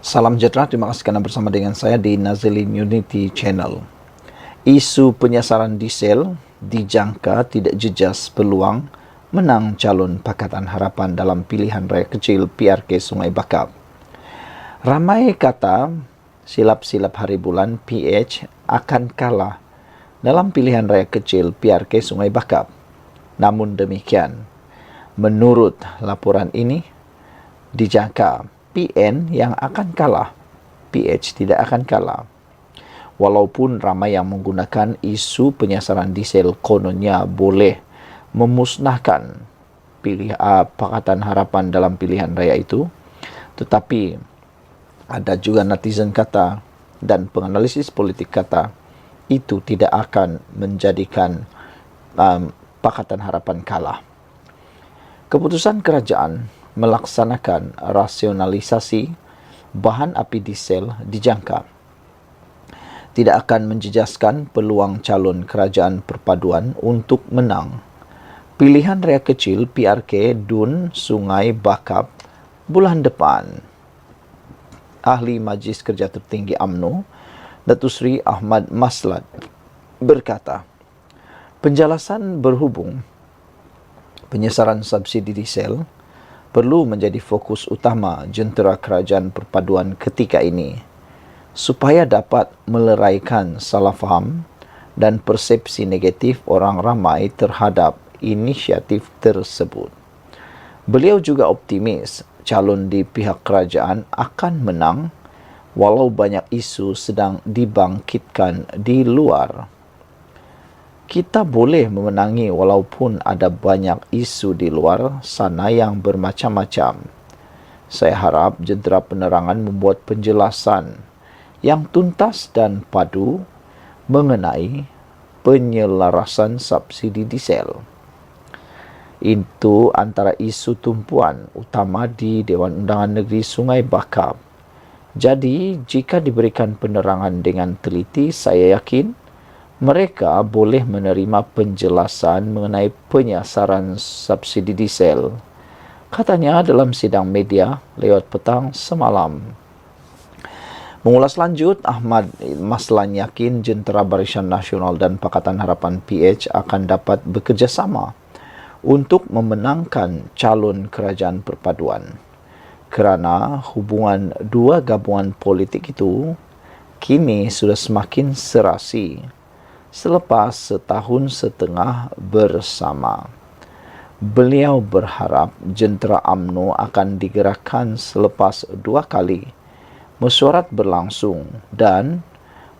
Salam sejahtera, terima kasih kerana bersama dengan saya di Nazilin Unity Channel. Isu penyasaran diesel dijangka tidak jejas peluang menang calon Pakatan Harapan dalam pilihan raya kecil PRK Sungai Bakap. Ramai kata silap-silap hari bulan PH akan kalah dalam pilihan raya kecil PRK Sungai Bakap. Namun demikian, menurut laporan ini, dijangka PN yang akan kalah, PH tidak akan kalah. Walaupun ramai yang menggunakan isu penyasaran diesel kononnya boleh memusnahkan Pakatan Harapan dalam pilihan raya itu, tetapi ada juga netizen kata dan penganalisis politik kata itu tidak akan menjadikan Pakatan Harapan kalah. Keputusan kerajaan melaksanakan rasionalisasi bahan api diesel dijangka tidak akan menjejaskan peluang calon kerajaan perpaduan untuk menang pilihan raya kecil PRK Dun Sungai Bakap bulan depan. Ahli Majlis Kerja Tertinggi UMNO, Datuk Seri Ahmad Maslad berkata, penjelasan berhubung penyasaran subsidi diesel perlu menjadi fokus utama jentera kerajaan perpaduan ketika ini supaya dapat meleraikan salah faham dan persepsi negatif orang ramai terhadap inisiatif tersebut. Beliau juga optimis calon di pihak kerajaan akan menang walau banyak isu sedang dibangkitkan di luar. Kita boleh memenangi walaupun ada banyak isu di luar sana yang bermacam-macam. Saya harap jentera penerangan membuat penjelasan yang tuntas dan padu mengenai penyelarasan subsidi diesel. Itu antara isu tumpuan utama di Dewan Undangan Negeri Sungai Bakap. Jadi, jika diberikan penerangan dengan teliti, saya yakin mereka boleh menerima penjelasan mengenai penyasaran subsidi diesel, katanya dalam sidang media lewat petang semalam. Mengulas lanjut, Ahmad Maslan yakin jentera Barisan Nasional dan Pakatan Harapan PH akan dapat bekerjasama untuk memenangkan calon kerajaan perpaduan kerana hubungan dua gabungan politik itu kini sudah semakin serasi selepas setahun setengah bersama. Beliau berharap jentera UMNO akan digerakkan selepas 2 kali mesyuarat berlangsung dan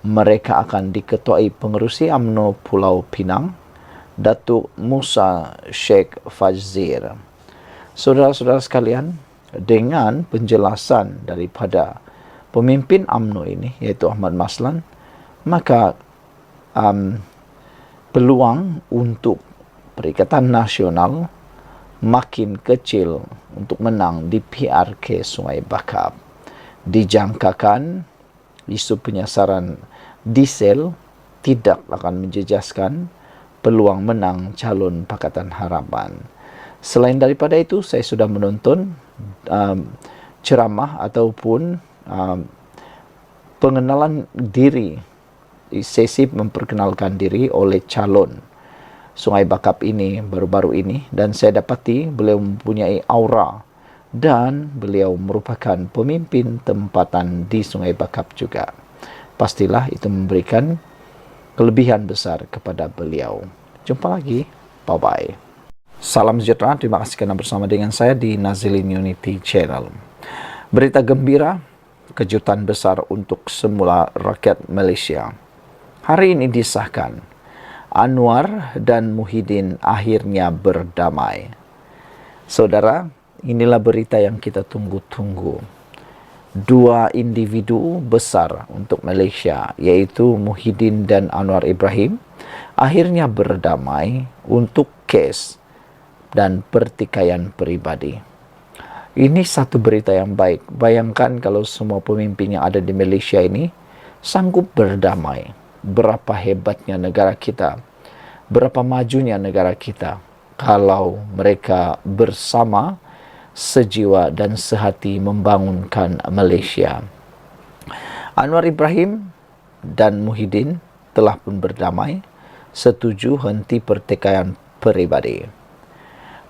mereka akan diketuai pengerusi UMNO Pulau Pinang, Datuk Musa Sheikh Fazir. Saudara-saudara sekalian, dengan penjelasan daripada pemimpin UMNO ini, iaitu Ahmad Maslan, maka peluang untuk Perikatan Nasional makin kecil untuk menang di PRK Sungai Bakap. Dijangkakan isu penyasaran diesel tidak akan menjejaskan peluang menang calon Pakatan Harapan. Selain daripada itu, saya sudah menonton ceramah ataupun pengenalan diri, sesi memperkenalkan diri oleh calon Sungai Bakap ini baru-baru ini, dan saya dapati beliau mempunyai aura dan beliau merupakan pemimpin tempatan di Sungai Bakap juga. Pastilah itu memberikan kelebihan besar kepada beliau. Jumpa lagi. Bye-bye. Salam sejahtera, terima kasih kerana bersama dengan saya di Nazilin Unity Channel. Berita gembira, kejutan besar untuk semula rakyat Malaysia. Hari ini disahkan, Anwar dan Muhyiddin akhirnya berdamai. Saudara, inilah berita yang kita tunggu-tunggu. 2 individu besar untuk Malaysia, iaitu Muhyiddin dan Anwar Ibrahim, akhirnya berdamai untuk kes dan pertikaian peribadi. Ini satu berita yang baik. Bayangkan kalau semua pemimpin yang ada di Malaysia ini sanggup berdamai. Berapa hebatnya negara kita, berapa majunya negara kita kalau mereka bersama sejiwa dan sehati membangunkan Malaysia. Anwar Ibrahim dan Muhyiddin telah pun berdamai, setuju henti pertikaian peribadi.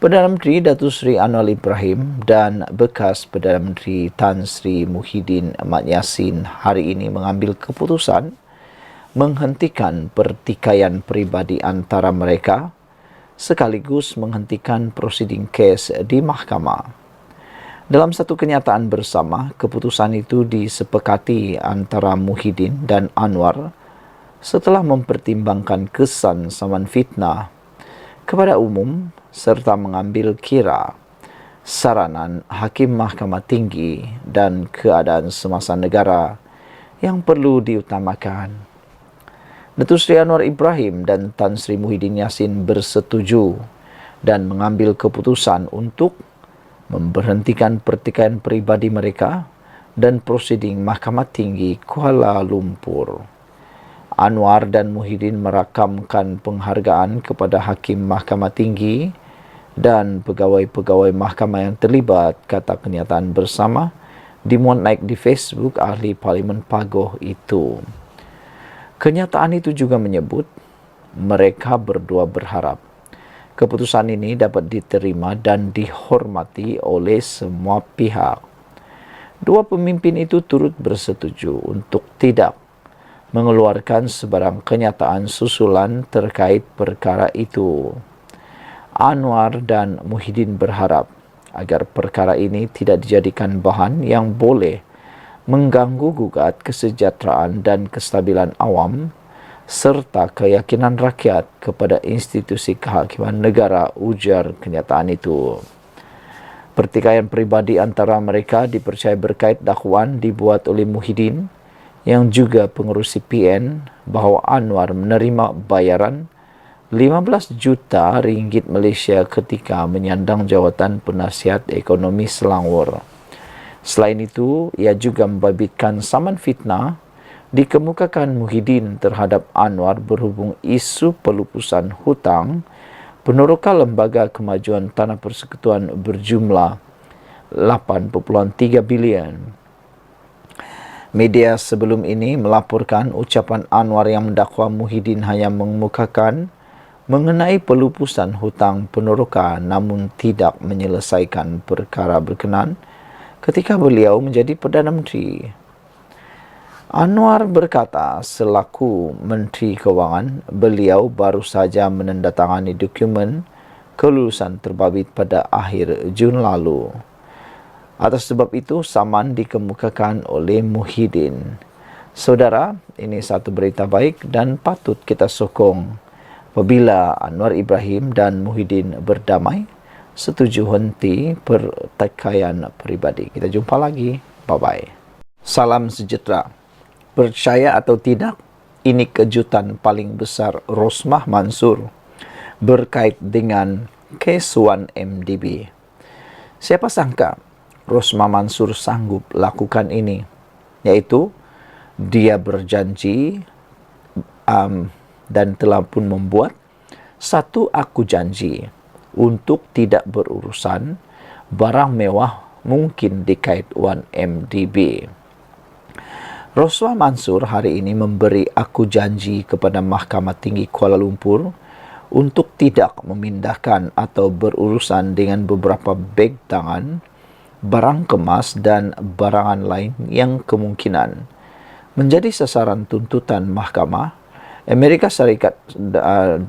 Perdana Menteri Datuk Seri Anwar Ibrahim dan bekas Perdana Menteri Tan Sri Muhyiddin Ahmad Yassin hari ini mengambil keputusan menghentikan pertikaian peribadi antara mereka sekaligus menghentikan prosiding kes di mahkamah. Dalam satu kenyataan bersama, keputusan itu disepakati antara Muhyiddin dan Anwar setelah mempertimbangkan kesan saman fitnah kepada umum serta mengambil kira saranan Hakim Mahkamah Tinggi dan keadaan semasa negara yang perlu diutamakan. Datuk Seri Anwar Ibrahim dan Tan Sri Muhyiddin Yassin bersetuju dan mengambil keputusan untuk memberhentikan pertikaian peribadi mereka dan prosiding Mahkamah Tinggi Kuala Lumpur. Anwar dan Muhyiddin merakamkan penghargaan kepada Hakim Mahkamah Tinggi dan pegawai-pegawai mahkamah yang terlibat, kata kenyataan bersama dimuat naik di Facebook ahli Parlimen Pagoh itu. Kenyataan itu juga menyebut mereka berdua berharap keputusan ini dapat diterima dan dihormati oleh semua pihak. Dua pemimpin itu turut bersetuju untuk tidak mengeluarkan sebarang kenyataan susulan terkait perkara itu. Anwar dan Muhyiddin berharap agar perkara ini tidak dijadikan bahan yang boleh mengganggu gugat kesejahteraan dan kestabilan awam serta keyakinan rakyat kepada institusi kehakiman negara, ujar kenyataan itu. Pertikaian peribadi antara mereka dipercaya berkait dakwaan dibuat oleh Muhyiddin yang juga pengerusi PN bahawa Anwar menerima bayaran 15 juta ringgit Malaysia ketika menyandang jawatan penasihat ekonomi Selangor. Selain itu, ia juga membabitkan saman fitnah dikemukakan Muhyiddin terhadap Anwar berhubung isu pelupusan hutang peneroka Lembaga Kemajuan Tanah Persekutuan berjumlah 8.3 bilion. Media sebelum ini melaporkan ucapan Anwar yang mendakwa Muhyiddin hanya mengemukakan mengenai pelupusan hutang peneroka namun tidak menyelesaikan perkara berkenan ketika beliau menjadi Perdana Menteri. Anwar berkata selaku Menteri Kewangan, beliau baru saja menandatangani dokumen kelulusan terbabit pada akhir Jun lalu. Atas sebab itu, saman dikemukakan oleh Muhyiddin. Saudara, ini satu berita baik dan patut kita sokong. Apabila Anwar Ibrahim dan Muhyiddin berdamai, setuju henti pertikaian peribadi. Kita jumpa lagi. Bye-bye. Salam sejahtera. Percaya atau tidak, ini kejutan paling besar Rosmah Mansur berkait dengan kes 1MDB. Siapa sangka Rosmah Mansur sanggup lakukan ini, yaitu dia berjanji dan telah pun membuat satu aku janji untuk tidak berurusan barang mewah mungkin dikait 1MDB. Rosmah Mansur hari ini memberi aku janji kepada Mahkamah Tinggi Kuala Lumpur untuk tidak memindahkan atau berurusan dengan beberapa beg tangan, barang kemas dan barangan lain yang kemungkinan menjadi sasaran tuntutan mahkamah Amerika Syarikat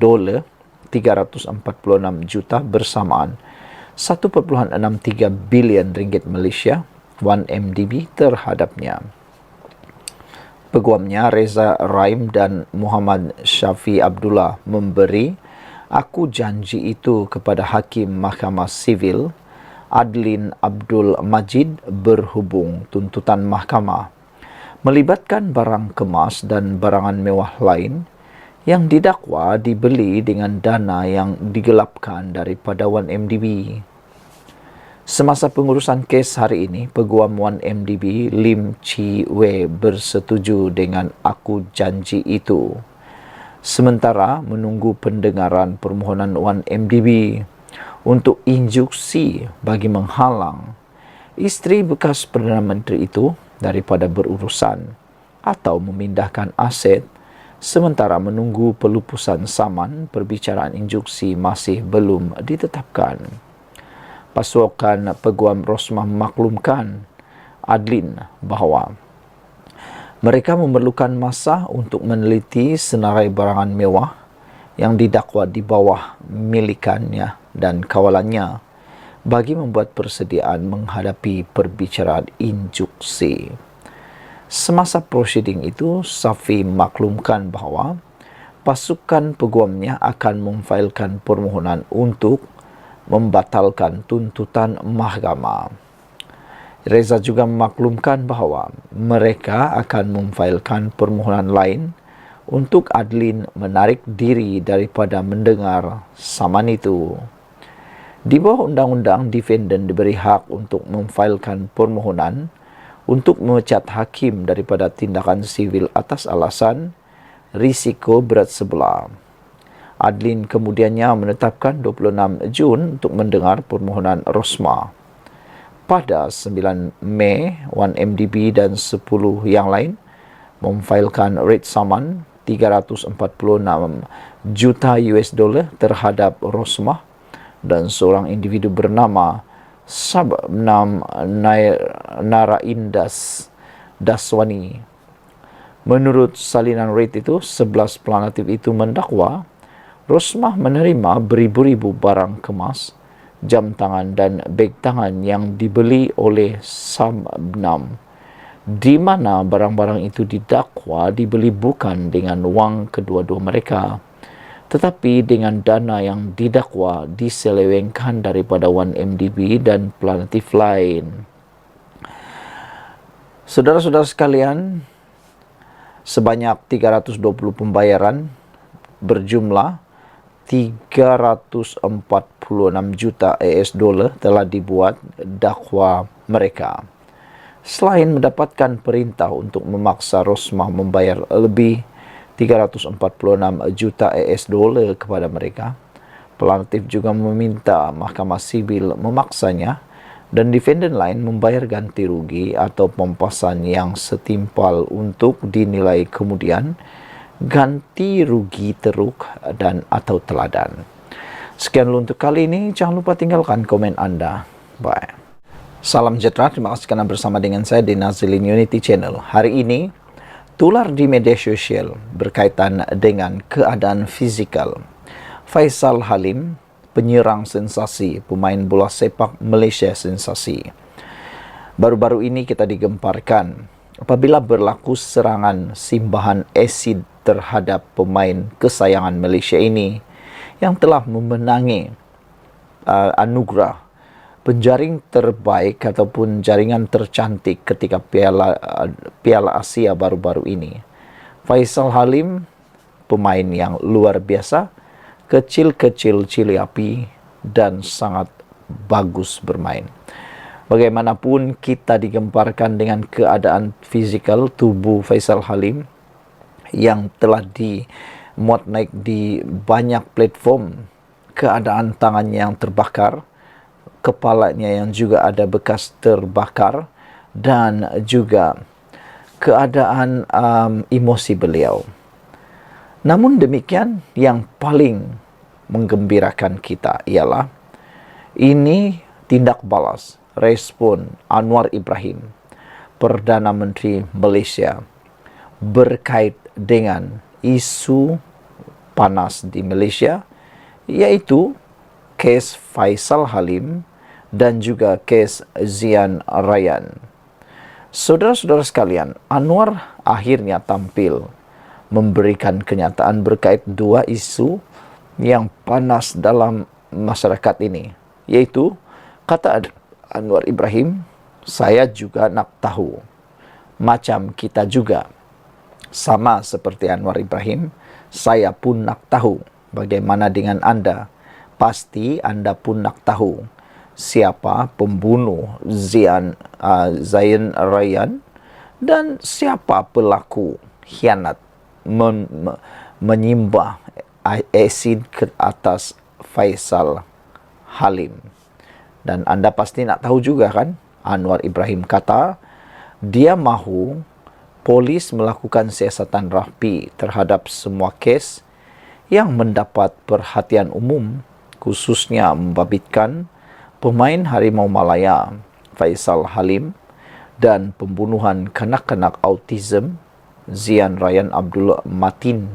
dolar 346 juta bersamaan 1.63 bilion ringgit Malaysia 1MDB terhadapnya. Peguamnya Reza Raim dan Muhammad Syafi Abdullah memberi aku janji itu kepada Hakim Mahkamah Sivil Adlin Abdul Majid berhubung tuntutan mahkamah melibatkan barang kemas dan barangan mewah lain yang didakwa dibeli dengan dana yang digelapkan daripada 1MDB. Semasa pengurusan kes hari ini, Peguam 1MDB Lim Chi Wei bersetuju dengan aku janji itu. Sementara menunggu pendengaran permohonan 1MDB untuk instruksi bagi menghalang isteri bekas Perdana Menteri itu daripada berurusan atau memindahkan aset sementara menunggu pelupusan saman. Perbicaraan instruksi masih belum ditetapkan. Pasukan Peguam Rosmah memaklumkan Adlin bahawa mereka memerlukan masa untuk meneliti senarai barangan mewah yang didakwa di bawah milikannya dan kawalannya bagi membuat persediaan menghadapi perbicaraan instruksi. Semasa prosiding itu, Safi maklumkan bahawa pasukan peguamnya akan memfailkan permohonan untuk membatalkan tuntutan mahkamah. Reza juga memaklumkan bahawa mereka akan memfailkan permohonan lain untuk Adlin menarik diri daripada mendengar saman itu. Di bawah undang-undang, defendant diberi hak untuk memfailkan permohonan untuk memecat hakim daripada tindakan sivil atas alasan risiko berat sebelah. Adlin kemudiannya menetapkan 26 Jun untuk mendengar permohonan Rosmah. Pada 9 Mei, 1MDB dan 10 yang lain memfailkan writ saman 346 juta US dollar terhadap Rosmah dan seorang individu bernama Sabnam Naraindas Daswani. Menurut salinan writ itu, 11 pelanatif itu mendakwa Rosmah menerima beribu-ribu barang kemas, jam tangan dan beg tangan yang dibeli oleh Sabnam, di mana barang-barang itu didakwa dibeli bukan dengan wang kedua-dua mereka, tetapi dengan dana yang didakwa diselewengkan daripada 1MDB dan pelanatif lain. Saudara-saudara sekalian, sebanyak 320 pembayaran berjumlah 346 juta US dollar telah dibuat dakwa mereka. Selain mendapatkan perintah untuk memaksa Rosmah membayar lebih 346 juta US dollar kepada mereka, pelanatif juga meminta Mahkamah Sibil memaksanya dan defendant lain membayar ganti rugi atau pempasan yang setimpal untuk dinilai kemudian ganti rugi teruk dan atau teladan. Sekian dulu untuk kali ini. Jangan lupa tinggalkan komen anda. Bye. Salam sejahtera. Terima kasih kerana bersama dengan saya di Nazilin Unity Channel. Hari ini tular di media sosial berkaitan dengan keadaan fizikal Faisal Halim, penyerang sensasi, pemain bola sepak Malaysia sensasi. Baru-baru ini kita digemparkan apabila berlaku serangan simbahan asid terhadap pemain kesayangan Malaysia ini yang telah memenangi anugerah penjaring terbaik ataupun jaringan tercantik ketika Piala Asia baru-baru ini. Faisal Halim, pemain yang luar biasa, kecil-kecil cili api dan sangat bagus bermain. Bagaimanapun kita digemparkan dengan keadaan fizikal tubuh Faisal Halim yang telah dimuat naik di banyak platform, keadaan tangannya yang terbakar, kepalanya yang juga ada bekas terbakar, dan juga keadaan emosi beliau. Namun demikian, yang paling menggembirakan kita ialah ini tindak balas respon Anwar Ibrahim, Perdana Menteri Malaysia, berkait dengan isu panas di Malaysia, iaitu kes Faisal Halim dan juga kes Zian Rayyan. Saudara-saudara sekalian, Anwar akhirnya tampil memberikan kenyataan berkait dua isu yang panas dalam masyarakat ini, yaitu kata Anwar Ibrahim, saya juga nak tahu, macam kita juga. Sama seperti Anwar Ibrahim, saya pun nak tahu. Bagaimana dengan anda? Pasti anda pun nak tahu siapa pembunuh Zian Rayyan dan siapa pelaku khianat menyimbah asid ke atas Faisal Halim. Dan anda pasti nak tahu juga kan, Anwar Ibrahim kata dia mahu Polis melakukan siasatan rapi terhadap semua kes yang mendapat perhatian umum, khususnya membabitkan pemain Harimau Malaya Faisal Halim dan pembunuhan kanak-kanak autism Zian Ryan Abdul Matin.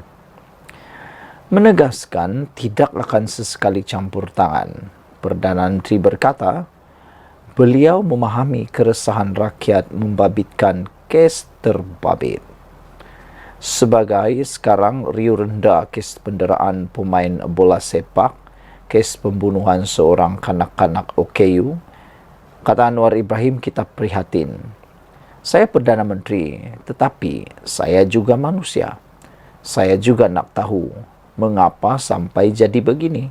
Menegaskan tidak akan sesekali campur tangan, Perdana Menteri berkata, beliau memahami keresahan rakyat membabitkan kes terbabit. Sebagai sekarang riuh rendah kes penderaan pemain bola sepak, kes pembunuhan seorang kanak-kanak OKU, kata Anwar Ibrahim, kita prihatin. Saya Perdana Menteri, tetapi saya juga manusia. Saya juga nak tahu mengapa sampai jadi begini.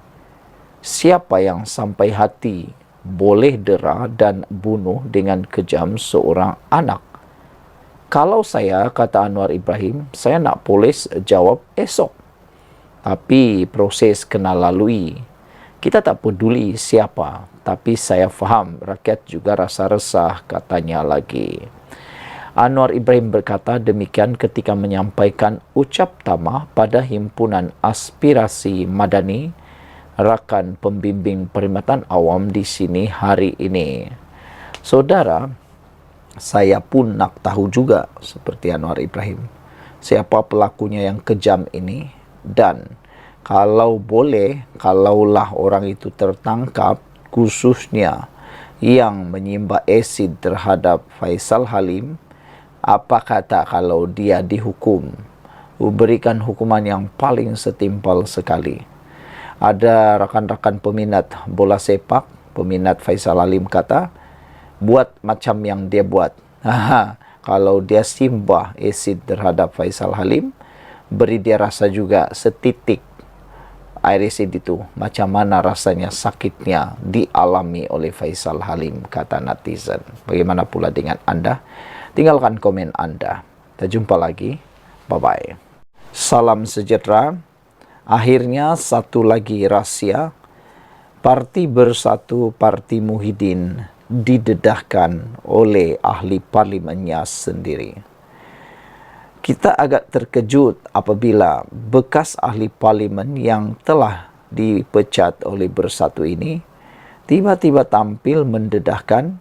Siapa yang sampai hati boleh dera dan bunuh dengan kejam seorang anak? Kalau saya, kata Anwar Ibrahim, saya nak polis jawab esok. Tapi proses kena lalui. Kita tak peduli siapa, tapi saya faham rakyat juga rasa resah, katanya lagi. Anwar Ibrahim berkata demikian ketika menyampaikan ucap tamah pada Himpunan Aspirasi Madani, rakan pembimbing perkhidmatan awam di sini hari ini. Saudara, saya pun nak tahu juga seperti Anwar Ibrahim, siapa pelakunya yang kejam ini, dan kalau boleh, kalaulah orang itu tertangkap, khususnya yang menyimba asid terhadap Faisal Halim, apa kata kalau dia dihukum, berikan hukuman yang paling setimpal sekali. Ada rakan-rakan peminat bola sepak, peminat Faisal Halim kata, buat macam yang dia buat. Kalau dia simbah asid terhadap Faisal Halim, beri dia rasa juga setitik air asid itu. Macam mana rasanya sakitnya dialami oleh Faisal Halim, kata netizen. Bagaimana pula dengan Anda? Tinggalkan komen Anda. Kita jumpa lagi. Bye-bye. Salam sejahtera. Akhirnya satu lagi rahsia. Parti Bersatu Parti Muhyiddin didedahkan oleh ahli parlimennya sendiri. Kita agak terkejut apabila bekas ahli parlimen yang telah dipecat oleh Bersatu ini tiba-tiba tampil mendedahkan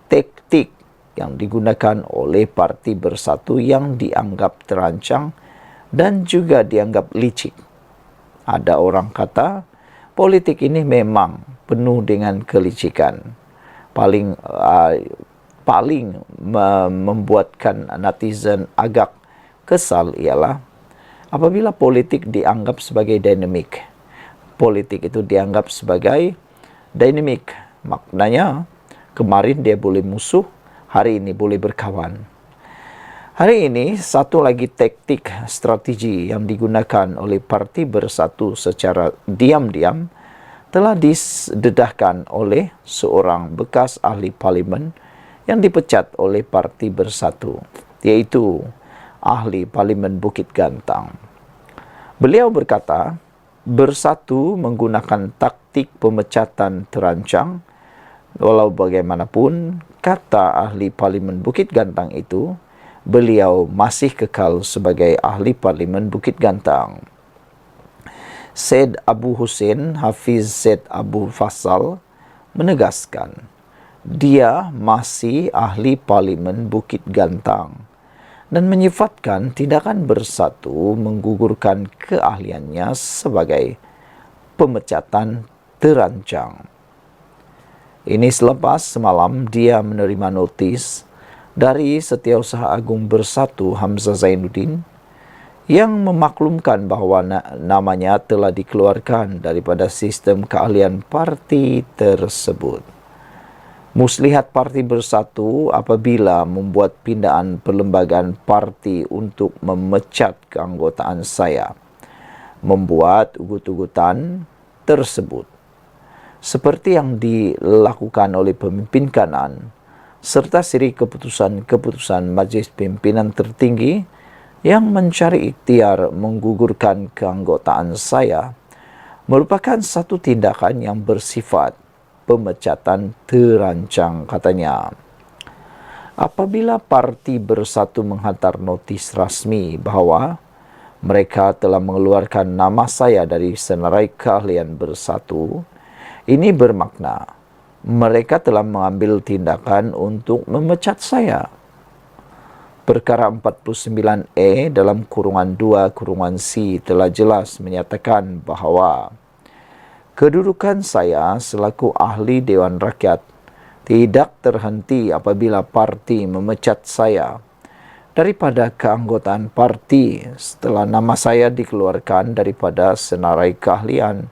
taktik yang digunakan oleh Parti Bersatu yang dianggap terancang dan juga dianggap licik. Ada orang kata politik ini memang penuh dengan kelicikan. Paling membuatkan netizen agak kesal ialah apabila politik dianggap sebagai dinamik. Politik itu dianggap sebagai dinamik. Maknanya kemarin dia boleh musuh, hari ini boleh berkawan. Hari ini satu lagi taktik strategi yang digunakan oleh Parti Bersatu secara diam-diam telah didedahkan oleh seorang bekas ahli parlimen yang dipecat oleh Parti Bersatu, yaitu ahli parlimen Bukit Gantang. Beliau berkata, Bersatu menggunakan taktik pemecatan terancang. Walau bagaimanapun, kata ahli parlimen Bukit Gantang itu, beliau masih kekal sebagai ahli parlimen Bukit Gantang. Syed Abu Hussein Hafiz Syed Abu Faisal menegaskan dia masih ahli parlimen Bukit Gantang dan menyifatkan tindakan Bersatu menggugurkan keahliannya sebagai pemecatan terancang. Ini selepas semalam dia menerima notis dari Setiausaha Agung Bersatu Hamzah Zainuddin yang memaklumkan bahawa namanya telah dikeluarkan daripada sistem keahlian parti tersebut. Muslihat Parti Bersatu apabila membuat pindaan perlembagaan parti untuk memecat keanggotaan saya, membuat ugut-ugutan tersebut. Seperti yang dilakukan oleh pemimpin kanan, serta siri keputusan-keputusan Majlis Pimpinan Tertinggi yang mencari ikhtiar menggugurkan keanggotaan saya merupakan satu tindakan yang bersifat pemecatan terancang, katanya. Apabila Parti Bersatu menghantar notis rasmi bahawa mereka telah mengeluarkan nama saya dari Senarai Keahlian Bersatu, ini bermakna mereka telah mengambil tindakan untuk memecat saya. Perkara 49E dalam kurungan 2 kurungan C telah jelas menyatakan bahawa kedudukan saya selaku ahli Dewan Rakyat tidak terhenti apabila parti memecat saya daripada keanggotaan parti setelah nama saya dikeluarkan daripada Senarai Keahlian,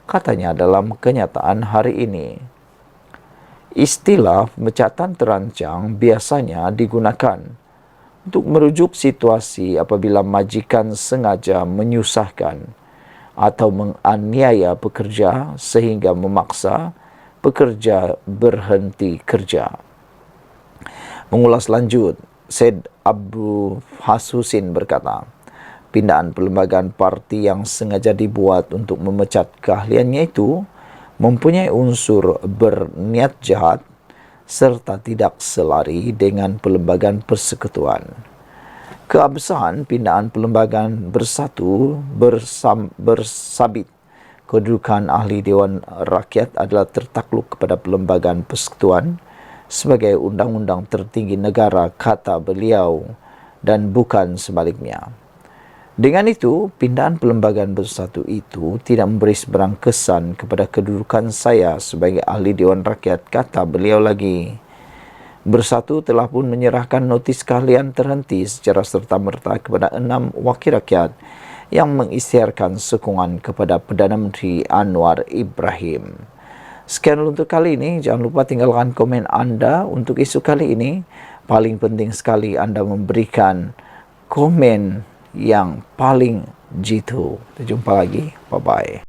katanya dalam kenyataan hari ini. Istilah pemecatan terancang biasanya digunakan untuk merujuk situasi apabila majikan sengaja menyusahkan atau menganiaya pekerja sehingga memaksa pekerja berhenti kerja. Mengulas lanjut, Syed Abu Husin berkata, pindaan perlembagaan parti yang sengaja dibuat untuk memecat keahliannya itu mempunyai unsur berniat jahat serta tidak selari dengan perlembagaan persekutuan. Keabsahan pindaan perlembagaan bersatu bersabit kedudukan ahli Dewan Rakyat adalah tertakluk kepada perlembagaan persekutuan sebagai undang-undang tertinggi negara, kata beliau, dan bukan sebaliknya. Dengan itu, pindaan perlembagaan bersatu itu tidak memberi seberang kesan kepada kedudukan saya sebagai ahli Dewan Rakyat, kata beliau lagi. Bersatu telah pun menyerahkan notis keahlian terhenti secara serta-merta kepada 6 wakil rakyat yang mengisytiharkan sokongan kepada Perdana Menteri Anwar Ibrahim. Sekian untuk kali ini. Jangan lupa tinggalkan komen anda untuk isu kali ini. Paling penting sekali anda memberikan komen yang paling jitu. Kita jumpa lagi. Bye-bye.